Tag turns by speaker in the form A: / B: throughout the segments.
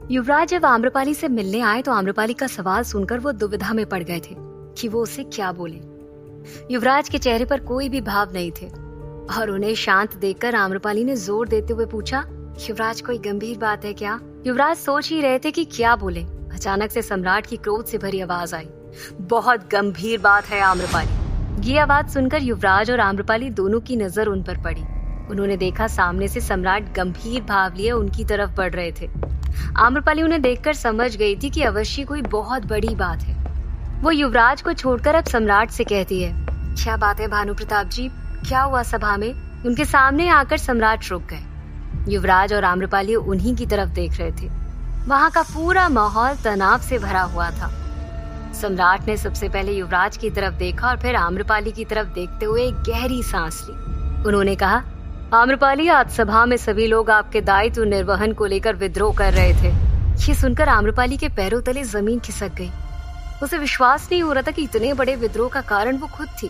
A: युवराज जब आम्रपाली से मिलने आए तो आम्रपाली का सवाल सुनकर वो दुविधा में पड़ गए थे कि वो उसे क्या बोले। युवराज के चेहरे पर कोई भी भाव नहीं थे और उन्हें शांत देखकर आम्रपाली ने जोर देते हुए पूछा, युवराज कोई गंभीर बात है क्या? युवराज सोच ही रहे थे कि क्या बोले। अचानक से सम्राट की क्रोध से भरी आवाज आई, बहुत गंभीर बात है आम्रपाली। ये आवाज सुनकर युवराज और आम्रपाली दोनों की नजर उन पर पड़ी। उन्होंने देखा सामने से सम्राट गंभीर भाव लिए उनकी तरफ बढ़ रहे थे। आम्रपाली उन्हें देखकर समझ गई थी कि अवश्य कोई बहुत बड़ी बात है। वो युवराज को छोड़कर अब सम्राट से कहती है, क्या बात है भानु प्रताप जी, क्या हुआ सभा में? उनके सामने आकर सम्राट रुक गए। युवराज और आम्रपाली उन्हीं की तरफ देख रहे थे। वहां का पूरा माहौल तनाव से भरा हुआ था। सम्राट ने सबसे पहले युवराज की तरफ देखा और फिर आम्रपाली की तरफ देखते हुए एक गहरी सांस ली। उन्होंने कहा, आम्रपाली, आज सभा में सभी लोग आपके दायित्व निर्वहन को लेकर विद्रोह कर रहे थे। ये सुनकर आम्रपाली के पैरों तले जमीन खिसक गई। उसे विश्वास नहीं हो रहा था कि इतने बड़े विद्रोह का कारण वो खुद थी।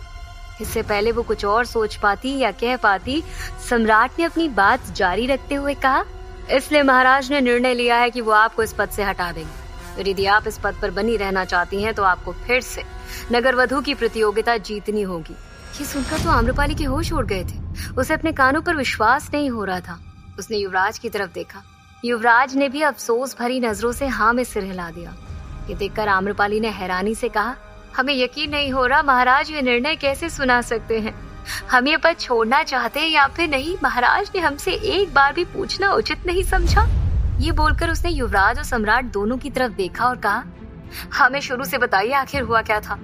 A: इससे पहले वो कुछ और सोच पाती या कह पाती, सम्राट ने अपनी बात जारी रखते हुए कहा, इसलिए महाराज ने निर्णय लिया है कि वो आपको इस पद से हटा देंगे। फिर यदि आप इस पद पर बनी रहना चाहती हैं तो आपको फिर से नगर वधू की प्रतियोगिता जीतनी होगी। ये सुनकर तो आम्रपाली के होश उड़ गए थे। उसे अपने कानों पर विश्वास नहीं हो रहा था। उसने युवराज की तरफ देखा। युवराज ने भी अफसोस भरी नजरों से हाँ में सिर हिला दिया। ये देखकर आम्रपाली ने हैरानी से कहा, हमें यकीन नहीं हो रहा महाराज, ये निर्णय कैसे सुना सकते हैं? हम ये पद छोड़ना चाहते हैं या फिर नहीं? महाराज ने हमसे एक बार भी पूछना उचित नहीं समझा? ये बोलकर उसने युवराज और सम्राट दोनों की तरफ देखा और कहा, हमें शुरू से बताइए आखिर हुआ क्या था?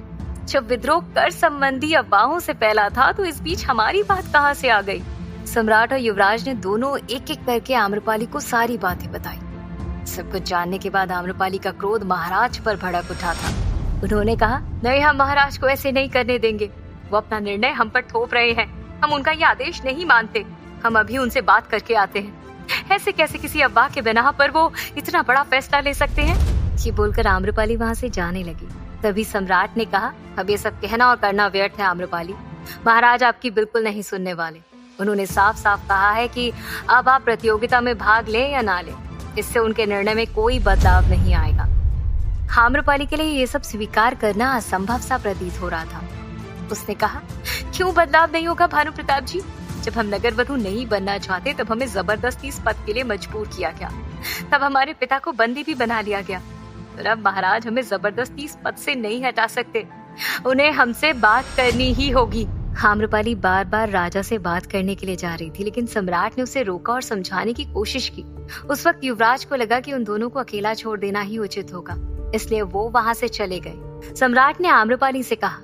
A: जब विद्रोह कर संबंधी अफवाहों से फैला था तो इस बीच हमारी बात कहाँ से आ गई? सम्राट और युवराज ने दोनों एक एक करके आम्रपाली को सारी बातें बताई। सब कुछ जानने के बाद आम्रपाली का क्रोध महाराज पर भड़क उठा था। उन्होंने कहा, नहीं, हम महाराज को ऐसे नहीं करने देंगे। वो अपना निर्णय हम पर थोप रहे हैं। हम उनका ये आदेश नहीं मानते। हम अभी उनसे बात करके आते हैं। ऐसे कैसे किसी अफवाह के बिना पर वो इतना बड़ा फैसला ले सकते हैं? ये बोलकर आम्रपाली वहाँ से जाने लगी। तभी सम्राट ने कहा, अब ये सब कहना और करना व्यर्थ है आम्रपाली। महाराज आपकी बिल्कुल नहीं सुनने वाले। उन्होंने साफ साफ कहा है कि अब आप प्रतियोगिता में भाग ले या ना ले, इससे उनके निर्णय में कोई बदलाव नहीं आएगा। आम्रपाली के लिए ये सब स्वीकार करना असंभव सा प्रतीत हो रहा था। उसने कहा, क्यों बदलाव नहीं होगा भानु प्रताप जी? जब हम नगर वधू नहीं बनना चाहते तब हमें जबरदस्ती इस पद के लिए मजबूर किया गया। तब हमारे पिता को बंदी भी बना लिया गया। और अब महाराज हमें जबरदस्ती इस पद से नहीं हटा सकते। उन्हें हमसे बात करनी ही होगी। आम्रपाली बार बार राजा से बात करने के लिए जा रही थी, लेकिन सम्राट ने उसे रोका और समझाने की कोशिश की। उस वक्त युवराज को लगा कि उन दोनों को अकेला छोड़ देना ही उचित होगा, इसलिए वो वहाँ से चले गए। सम्राट ने आम्रपाली से कहा,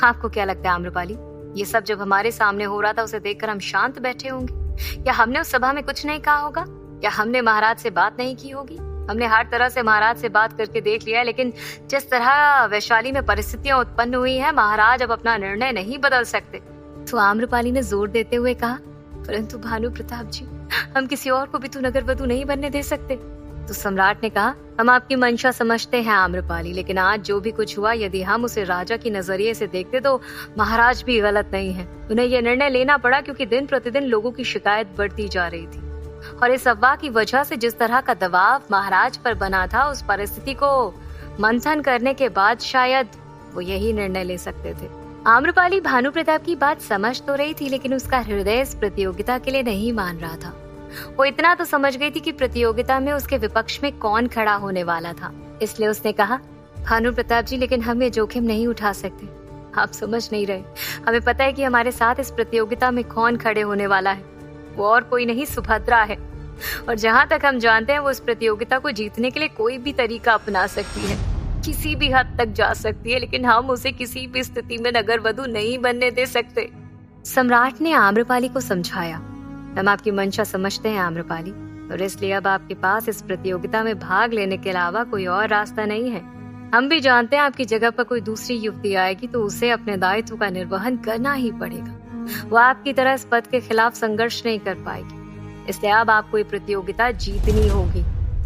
A: आपको क्या लगता है आम्रपाली, ये सब जब हमारे सामने हो रहा था उसे देखकर हम शांत बैठे होंगे? क्या हमने उस सभा में कुछ नहीं कहा होगा? क्या हमने महाराज से बात नहीं की होगी? हमने हर तरह से महाराज से बात करके देख लिया है, लेकिन जिस तरह वैशाली में परिस्थितियां उत्पन्न हुई हैं, महाराज अब अपना निर्णय नहीं बदल सकते। तो आम्रपाली ने जोर देते हुए कहा, परंतु भानु प्रताप जी, हम किसी और को भी तो नगर वधू नहीं बनने दे सकते। तो सम्राट ने कहा, हम आपकी मंशा समझते हैं आम्रपाली, लेकिन आज जो भी कुछ हुआ, यदि हम उसे राजा की नजरिए से देखते तो महाराज भी गलत नहीं है। उन्हें यह निर्णय लेना पड़ा क्योंकि दिन प्रतिदिन लोगों की शिकायत बढ़ती जा रही थी और इस अफवाह की वजह से जिस तरह का दबाव महाराज पर बना था, उस परिस्थिति को मंथन करने के बाद शायद वो यही निर्णय ले सकते थे। आम्रपाली भानु प्रताप की बात समझ तो रही थी, लेकिन उसका हृदय इस प्रतियोगिता के लिए नहीं मान रहा था। वो इतना तो समझ गई थी कि प्रतियोगिता में उसके विपक्ष में कौन खड़ा होने वाला था। इसलिए उसने कहा, भानु प्रताप जी, लेकिन हम ये जोखिम नहीं उठा सकते। आप समझ नहीं रहे। हमें पता है कि हमारे साथ इस प्रतियोगिता में कौन खड़े होने वाला है। वो और कोई नहीं, सुभद्रा है। और जहाँ तक हम जानते हैं, वो इस प्रतियोगिता को जीतने के लिए कोई भी तरीका अपना सकती है, किसी भी हद तक जा सकती है, लेकिन हम उसे किसी भी स्थिति में नगर वधू नहीं बनने दे सकते। सम्राट ने आम्रपाली को समझाया, हम आपकी मंशा समझते हैं आम्रपाली, और इसलिए अब आपके पास इस प्रतियोगिता में भाग लेने के अलावा कोई और रास्ता नहीं है। हम भी जानते हैं आपकी जगह पर कोई दूसरी युवती आएगी तो उसे अपने दायित्व का निर्वहन करना ही पड़ेगा। वो आपकी तरह इस पद के खिलाफ संघर्ष नहीं कर पाएगी, इसलिए अब आपको ये प्रतियोगिता जीतनी होगी।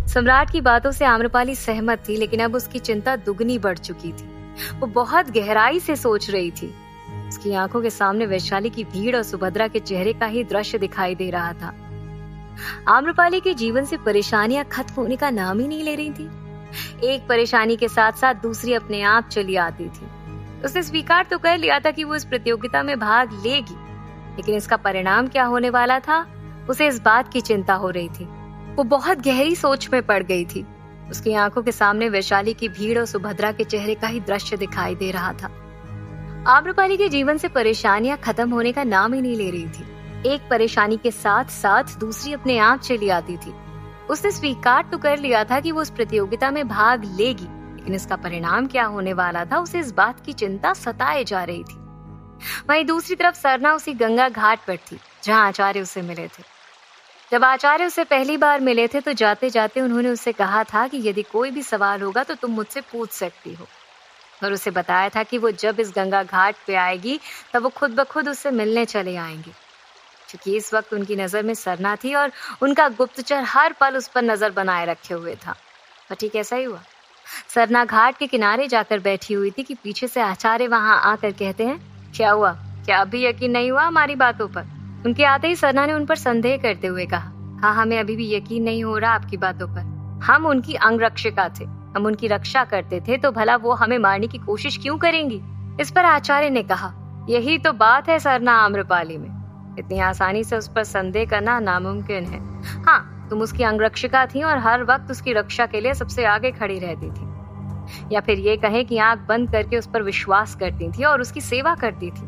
A: सम्राट की बातों से आम्रपाली सहमत थी, लेकिन अब उसकी चिंता दुगनी बढ़ चुकी थी। वो बहुत गहराई से सोच रही थी। उसकी आंखों के सामने वैशाली की भीड़ और सुभद्रा के चेहरे का ही दृश्य दिखाई दे रहा था। आम्रपाली के जीवन से परेशानियां खत्म होने का नाम ही नहीं ले रही थी। एक परेशानी के साथ साथ दूसरी अपने आप चली आती थी। उसने स्वीकार तो कर लिया था कि वो इस प्रतियोगिता में भाग लेगी, लेकिन इसका परिणाम क्या होने वाला था, उसे इस बात की चिंता हो रही थी। वो बहुत गहरी सोच में पड़ गई थी। उसकी आंखों के सामने वैशाली की भीड़ और सुभद्रा के चेहरे का ही दृश्य दिखाई दे रहा था। आम्रपाली के जीवन से परेशानियां खत्म होने का नाम ही नहीं ले रही थी। एक परेशानी के साथ साथ दूसरी अपने आप चली आती थी। उसने स्वीकार तो कर लिया था कि वो उस प्रतियोगिता में भाग लेगी, लेकिन इसका परिणाम क्या होने वाला था, उसे इस बात की चिंता सताए जा रही थी। वहीं दूसरी तरफ सरना उसी गंगा घाट पर थी जहां आचार्य उससे मिले थे। जब आचार्य उससे पहली बार मिले थे तो जाते जाते उन्होंने उससे कहा था कि यदि कोई भी सवाल होगा तो तुम मुझसे पूछ सकती हो, और उसे बताया था कि वो जब इस गंगा घाट पे आएगी तब वो खुद ब खुद उससे मिलने चले आएंगे। क्योंकि इस वक्त उनकी नजर में सरना थी और उनका गुप्तचर हर पल उस पर नजर बनाए रखे हुए था। और ठीक ऐसा ही हुआ। सरना घाट के किनारे जाकर बैठी हुई थी कि पीछे से आचार्य वहां आकर कहते हैं, क्या हुआ, क्या अभी यकीन नहीं हुआ हमारी बातों पर? उनके आते ही सरना ने उन पर संदेह करते हुए कहा, हाँ, हमें अभी भी यकीन नहीं हो रहा आपकी बातों पर। हम उनकी अंगरक्षिका थे, हम उनकी रक्षा करते थे, तो भला वो हमें मारने की कोशिश क्यों करेंगी? इस पर आचार्य ने कहा, यही तो बात है सरना आम्रपाली में, इतनी आसानी से उस पर संदेह करना नामुमकिन है। हाँ, तुम उसकी अंगरक्षिका थी और हर वक्त उसकी रक्षा के लिए सबसे आगे खड़ी रहती थी, या फिर ये कहें कि आंख बंद करके उस पर विश्वास करती थी और उसकी सेवा करती थी।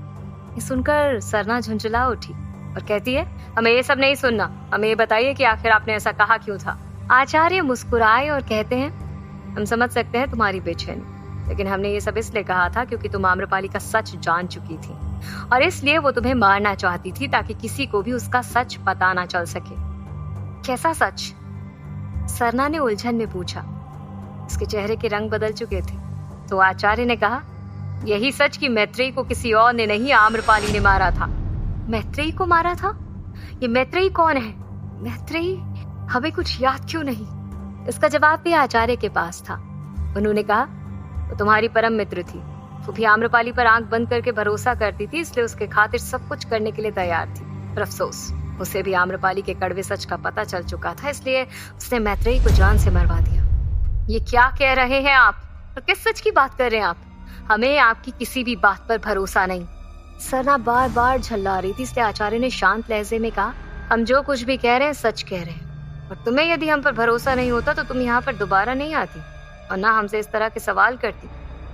A: ये सुनकर सरना झुंझला उठी और कहती है, हमें ये सब नहीं सुनना, हमें ये बताइए कि आखिर आपने ऐसा कहा क्यों था? आचार्य मुस्कुराए और कहते हैं, हम समझ सकते हैं तुम्हारी बेचैनी, लेकिन हमने ये सब इसलिए कहा था क्योंकि तुम आम्रपाली का सच जान चुकी थी और इसलिए वो तुम्हें मारना चाहती थी ताकि किसी को भी उसका सच पता ना चल सके। कैसा सच? सरना ने उलझन में पूछा। उसके चेहरे के रंग बदल चुके थे। तो आचार्य ने कहा, यही सच कि मैत्रेयी को किसी और ने नहीं आम्रपाली ने मारा था। मैत्रेयी को मारा था? ये मैत्रेयी कौन है? मैत्रेयी? हमें कुछ याद क्यों नहीं? इसका जवाब भी आचार्य के पास था। उन्होंने कहा, वो तुम्हारी परम मित्र थी। वो भी आम्रपाली पर आंख बंद करके भरोसा करती थी, इसलिए उसके खातिर सब कुछ करने के लिए तैयार थी। पर अफसोस, उसे भी आम्रपाली के कड़वे सच का पता चल चुका था, इसलिए उसने मैत्रेयी को जान से मरवा दिया। ये क्या कह रहे हैं आप? तो किस सच की बात कर रहे हैं आप? हमें आपकी किसी भी बात पर भरोसा नहीं। सरना बार बार झल्ला रही थी, इसलिए आचार्य ने शांत लहजे में कहा, हम जो कुछ भी कह रहे हैं सच कह रहे हैं, और तुम्हें यदि हम पर भरोसा नहीं होता तो तुम यहाँ पर दोबारा नहीं आती और ना हमसे इस तरह के सवाल करती।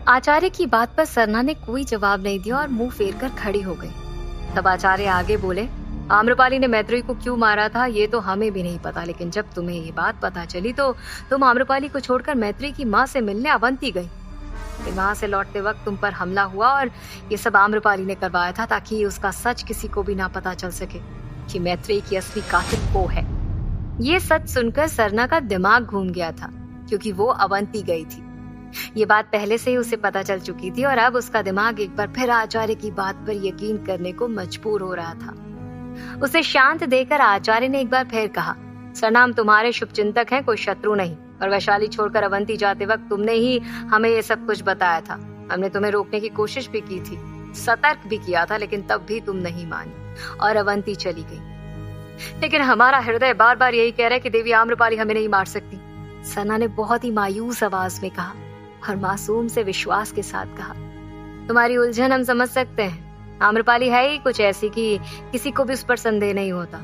A: आचार्य की बात पर सरना ने कोई जवाब नहीं दिया और मुंह फेर कर खड़ी हो गई। तब आचार्य आगे बोले, आम्रपाली ने मैत्रेयी को क्यों मारा था ये तो हमें भी नहीं पता, लेकिन जब तुम्हें ये बात पता चली तो तुम आम्रपाली को छोड़कर मैत्रेयी की माँ से मिलने अवंती गई। वहां से लौटते वक्त तुम पर हमला हुआ और ये सब आम्रपाली ने करवाया था ताकि उसका सच किसी को भी ना पता चल सके कि मैत्रेयी की असली कातिल वो है। ये सच सुनकर सरना का दिमाग घूम गया था, क्योंकि वो अवंती गई थी। ये बात पहले से ही उसे पता चल चुकी थी और अब उसका दिमाग एक बार फिर आचार्य की बात पर यकीन करने को मजबूर हो रहा था। उसे शांत देकर आचार्य ने एक बार फिर कहा, सरना, हम तुम्हारे शुभचिंतक हैं, कोई शत्रु नहीं, और वैशाली छोड़कर अवंती जाते वक्त तुमने ही हमें ये सब कुछ बताया था। हमने तुम्हें रोकने की कोशिश भी की थी, सतर्क भी किया था, लेकिन तब भी तुम नहीं मानी और अवंती चली गई। लेकिन हमारा हृदय बार बार यही कह रहा है कि देवी आम्रपाली हमें नहीं मार सकती। सरना ने बहुत ही मायूस आवाज में कहा और मासूम से विश्वास के साथ कहा, तुम्हारी उलझन हम समझ सकते हैं। आम्रपाली है ही कुछ ऐसी कि किसी को भी उस पर संदेह नहीं होता।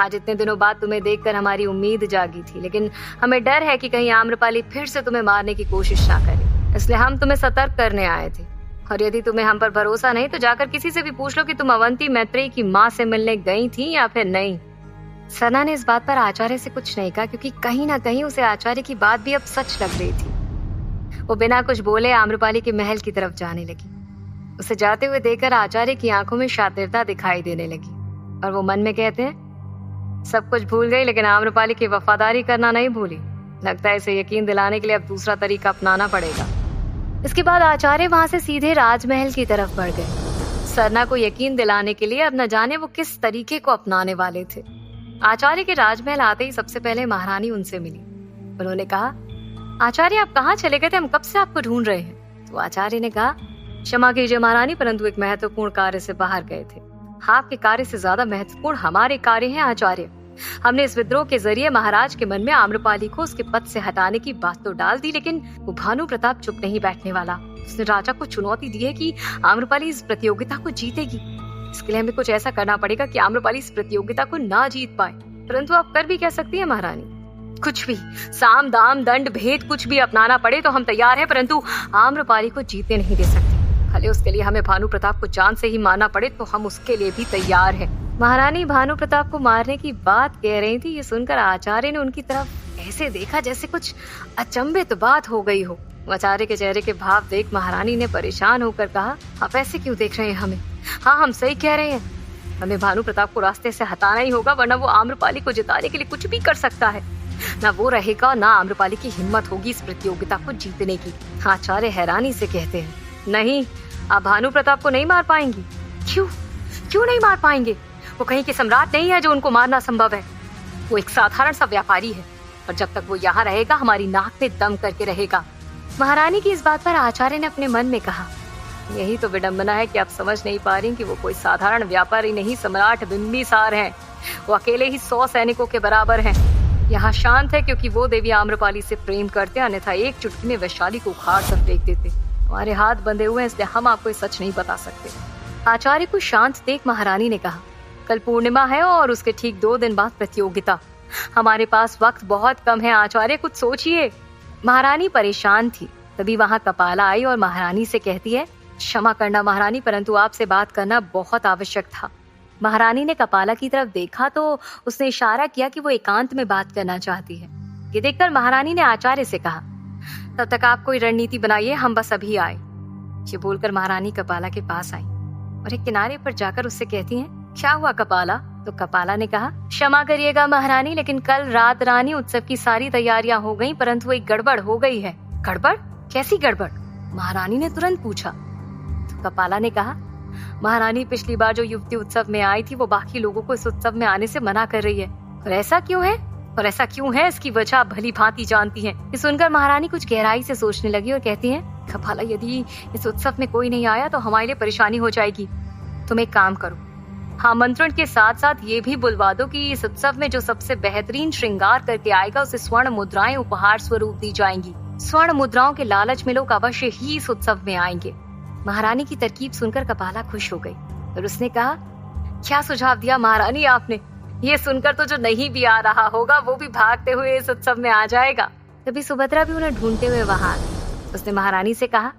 A: आज इतने दिनों बाद तुम्हें देखकर हमारी उम्मीद जागी थी, लेकिन हमें डर है कि कहीं आम्रपाली फिर से तुम्हें मारने की कोशिश ना करे, इसलिए हम तुम्हें सतर्क करने आए थे। और यदि तुम्हें हम पर भरोसा नहीं तो जाकर किसी से भी पूछ लो कि तुम अवंती मैत्रेयी की माँ से मिलने गई थी या फिर नहीं। सरना ने इस बात पर आचार्य से कुछ नहीं कहा, क्योंकि कहीं ना कहीं उसे आचार्य की बात भी अब सच लग रही थी। वो बिना कुछ बोले आम्रपाली के महल की तरफ जाने लगी। उसे जाते हुए देखकर आचार्य की आंखों में शातिरता दिखाई देने लगी और वो मन में कहते हैं, सब कुछ भूल गई लेकिन आम्रपाली की वफादारी करना नहीं भूली। लगता है इसे यकीन दिलाने के लिए अब दूसरा तरीका अपनाना पड़ेगा। इसके बाद आचार्य वहां से सीधे राजमहल की तरफ बढ़ गए। सरना को यकीन दिलाने के लिए अब न जाने वो किस तरीके को अपनाने वाले थे। आचार्य के राजमहल आते ही सबसे पहले महारानी उनसे मिली। उन्होंने कहा, आचार्य आप कहाँ चले गए थे? हम कब से आपको ढूंढ रहे हैं। तो आचार्य ने कहा, क्षमा कीजिए महारानी, परंतु एक महत्वपूर्ण कार्य से बाहर गए थे। आपके कार्य से ज्यादा महत्वपूर्ण हमारे कार्य हैं आचार्य। हमने इस विद्रोह के जरिए महाराज के मन में आम्रपाली को उसके पद से हटाने की बात तो डाल दी, लेकिन वो भानु प्रताप चुप नहीं बैठने वाला। उसने राजा को चुनौती दी है कि आम्रपाली इस प्रतियोगिता को जीतेगी। इसके लिए हमें कुछ ऐसा करना पड़ेगा कि आम्रपाली इस प्रतियोगिता को ना जीत पाए। परंतु आप कर भी कह सकती है महारानी, कुछ भी, साम दाम दंड भेद कुछ भी अपनाना पड़े तो हम तैयार हैं, परंतु आम्रपाली को जीतने नहीं दे सकते। भले उसके लिए हमें भानु प्रताप को जान से ही मारना पड़े तो हम उसके लिए भी तैयार हैं। महारानी भानु प्रताप को मारने की बात कह रही थी। ये सुनकर आचार्य ने उनकी तरफ ऐसे देखा जैसे कुछ अचंभित बात हो गई हो। आचार्य के चेहरे के भाव देख महारानी ने परेशान होकर कहा, आप ऐसे क्यों देख रहे हैं हमें? हाँ, हम सही कह रहे हैं। हमें भानु प्रताप को रास्ते से हटाना ही होगा, वरना वो आम्रपाली को जिताने के लिए कुछ भी कर सकता है। ना वो रहेगा, ना आम्रपाली की हिम्मत होगी इस प्रतियोगिता को जीतने की। आचार्य हैरानी से कहते हैं, नहीं, आप भानु प्रताप को नहीं मार पाएंगी। क्यों नहीं मार पाएंगे? वो कहीं के सम्राट नहीं है जो उनको मारना संभव है। वो एक साधारण सा व्यापारी है, और जब तक वो यहाँ रहेगा हमारी नाक में दम करके रहेगा। महारानी की इस बात पर आचार्य ने अपने मन में कहा, यही तो विडंबना है कि आप समझ नहीं पा रही कि वो कोई साधारण व्यापारी नहीं, सम्राट बिंबिसार हैं। वो अकेले ही 100 सैनिकों के बराबर हैं। यहाँ शांत है क्योंकि वो देवी आम्रपाली से प्रेम करते, अन्यथा एक चुटकी में वैशाली को उखाड़ कर फेंक देते। हमारे हाथ बंधे हुए हैं, इसलिए हम आपको सच नहीं बता सकते। आचार्य को शांत देख महारानी ने कहा, कल पूर्णिमा है और उसके ठीक 2 दिन बाद प्रतियोगिता। हमारे पास वक्त बहुत कम है आचार्य, कुछ सोचिए। महारानी परेशान थी। तभी वहाँ कपाला आई और महारानी से कहती है, क्षमा करना महारानी, परंतु आपसे बात करना बहुत आवश्यक था। महारानी ने कपाला की तरफ देखा तो उसने इशारा किया कि वो एकांत में बात करना चाहती है। ये देखकर महारानी ने आचार्य से कहा, तब तक आप कोई रणनीति बनाइए, हम बस अभी आए। ये बोलकर महारानी कपाला के पास आई और एक किनारे पर जाकर उससे कहती हैं, क्या हुआ कपाला? तो कपाला ने कहा, क्षमा करिएगा महारानी, लेकिन कल रात रानी उत्सव की सारी तैयारियां हो गईं, परंतु एक गड़बड़ हो गई है। गड़बड़? कैसी गड़बड़? महारानी ने तुरंत पूछा। तो कपाला ने कहा, महारानी पिछली बार जो युवती उत्सव में आई थी वो बाकी लोगों को इस उत्सव में आने से मना कर रही है। और ऐसा क्यों है? इसकी वजह आप भली भांति जानती हैं। ये सुनकर महारानी कुछ गहराई से सोचने लगी और कहती हैं, कपाला, यदि इस उत्सव में कोई नहीं आया तो हमारे लिए परेशानी हो जाएगी। तुम एक काम करो, आमंत्रण के साथ साथ ये भी बुलवा दो कि इस उत्सव में जो सबसे बेहतरीन श्रृंगार करके आएगा उसे स्वर्ण मुद्राएं उपहार स्वरूप दी जाएंगी। स्वर्ण मुद्राओं के लालच में लोग अवश्य ही इस उत्सव में आएंगे। महारानी की तरकीब सुनकर कपाला खुश हो गई और उसने कहा, क्या सुझाव दिया महारानी आपने? ये सुनकर तो जो नहीं भी आ रहा होगा वो भी भागते हुए इस उत्सव में आ जाएगा। तभी सुभद्रा भी उन्हें ढूंढते हुए वहां आई। उसने महारानी से कहा,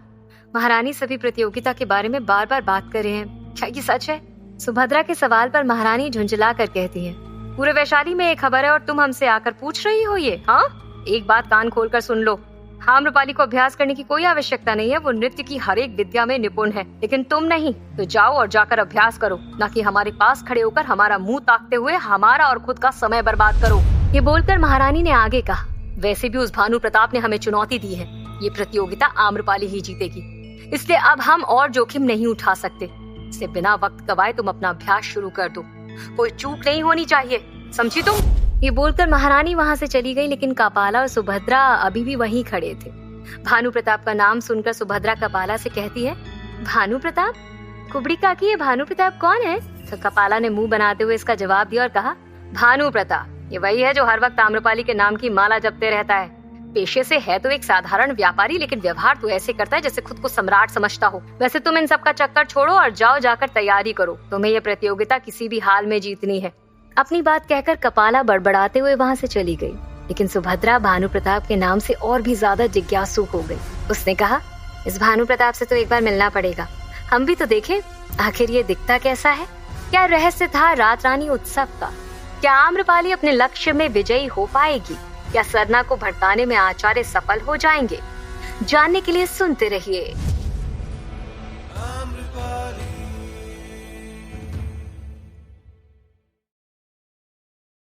A: महारानी सभी प्रतियोगिता के बारे में बार बार बात कर रहे हैं, क्या ये सच है? सुभद्रा के सवाल पर महारानी झुंझला कर कहती है, पूरे वैशाली में एक खबर है और तुम हमसे आकर पूछ रही हो ये? हाँ, एक बात कान खोल कर सुन लो। आम्रपाली को अभ्यास करने की कोई आवश्यकता नहीं है, वो नृत्य की हर एक विद्या में निपुण है, लेकिन तुम नहीं। तो जाओ और जाकर अभ्यास करो, न कि हमारे पास खड़े होकर हमारा मुंह ताकते हुए हमारा और खुद का समय बर्बाद करो। ये बोलकर महारानी ने आगे कहा, वैसे भी उस भानु प्रताप ने हमें चुनौती दी है, ये प्रतियोगिता आम्रपाली ही जीतेगी, इसलिए अब हम और जोखिम नहीं उठा सकते। इसलिए बिना वक्त गवाए तुम अपना अभ्यास शुरू कर दो, कोई चूक नहीं होनी चाहिए, समझी तुम? ये बोलकर महारानी वहां से चली गई, लेकिन कपाला और सुभद्रा अभी भी वहीं खड़े थे। भानु प्रताप का नाम सुनकर सुभद्रा कपाला से कहती है, भानु प्रताप? कुबड़ी काकी, ये भानु प्रताप कौन है? तो कपाला ने मुंह बनाते हुए इसका जवाब दिया और कहा, भानु प्रताप ये वही है जो हर वक्त आम्रपाली के नाम की माला जपते रहता है। पेशे से है तो एक साधारण व्यापारी, लेकिन व्यवहार तो ऐसे करता है जैसे खुद को सम्राट समझता हो। वैसे तुम इन सब का चक्कर छोड़ो और जाओ जाकर तैयारी करो, तुम्हें ये प्रतियोगिता किसी भी हाल में जीतनी है। अपनी बात कहकर कपाला बड़बड़ाते हुए वहां से चली गई, लेकिन सुभद्रा भानु प्रताप के नाम से और भी ज्यादा जिज्ञासु हो गई। उसने कहा, इस भानु प्रताप से तो एक बार मिलना पड़ेगा, हम भी तो देखें आखिर ये दिखता कैसा है। क्या रहस्य था रात रानी उत्सव का? क्या आम्रपाली अपने लक्ष्य में विजयी हो पाएगी? क्या सरना को भड़काने में आचार्य सफल हो जाएंगे? जानने के लिए सुनते रहिए।